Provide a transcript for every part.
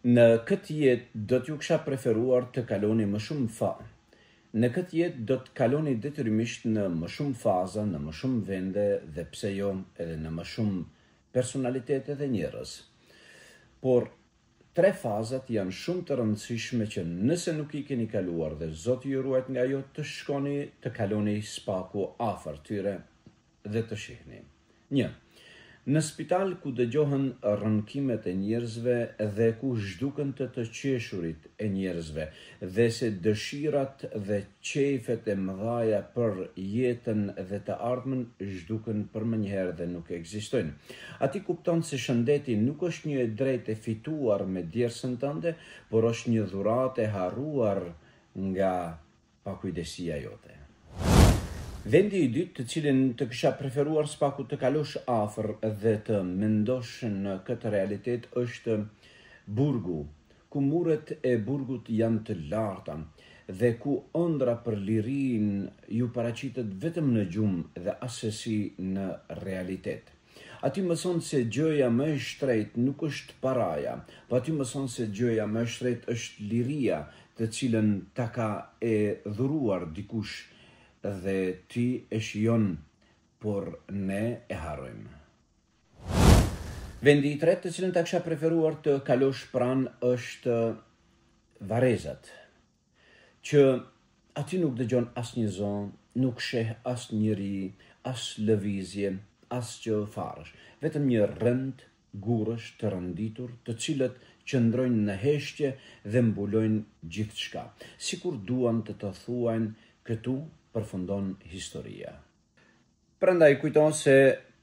Në këtë jetë do t'ju kisha preferuar të kaloni më shumë Në këtë jetë do të kaloni detyrimisht në më shumë faza, në më shumë vende dhe pse jo edhe në më shumë personalitete dhe njerëz. Por 3 fazat janë shumë të rëndësishme që nëse nuk i keni kaluar dhe Zoti ju ruajt nga ajo të shkoni të kaloni spaku afër tyre dhe të shihni. 1. Në spital ku dëgjohen rrënkimet e njerëzve dhe ku zhduken të qeshurit e njerëzve dhe se dëshirat dhe qejfet e mëdhaja për jetën dhe të ardhmen zhduken për mënjëherë dhe nuk ekzistojnë. Ati kupton se shëndeti nuk është një drejtë e fituar me djersën tënde, por është një dhuratë e harruar nga pakujdesia jote. Vendi i dytë të cilin të kisha preferuar spaku të kalosh afër dhe të mendosh në këtë realitet është burgu, ku muret e burgut janë të larta dhe ku ëndra për lirinë ju paraqitet vetëm në gjumë dhe asesi në realitet. Ati mëson se gjëja më e shtrenjtë nuk është paraja, po ati mëson se gjëja më e shtrenjtë është liria, të cilën ta ka e dhuruar dikush dhe ti e shijon, por ne e harrojmë. Vendi i tretë të cilën ta kisha preferuar të kalosh pranë është varrezat, që aty nuk dëgjon asnjë zonë, nuk sheh asnjëri, as lëvizje, asgjë fare. Vetëm një rënd gurësh të rënditur, të cilët qëndrojnë në heshtje dhe mbulojnë gjithçka, sikur duan të thuajnë këtu përfundon historia. Prandaj kujton se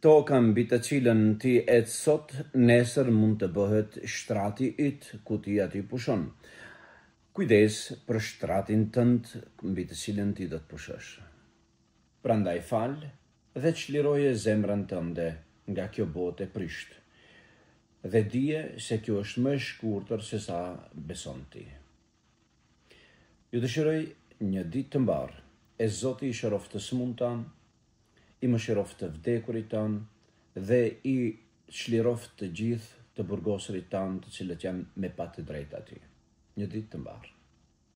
toka mbi të cilën ti ec sot, nesër mund të bëhet shtrati yt ku ti aty pushon. Kujdes për shtratin tënd mbi të cilën ti do të pushosh. Prandaj fal dhe çliroje zemrën tënde nga kjo botë e prisht. Dhe dije se kjo është më e shkurtër se sa beson ti. Ju dëshiroj një ditë të mbarë. E Zoti i shëroft të smundta, i mëshiroft të vdekurit tanë dhe i çliroft të gjithë të burgosurit tanë të cilët janë me pa të drejtë aty. Një ditë të mbarë.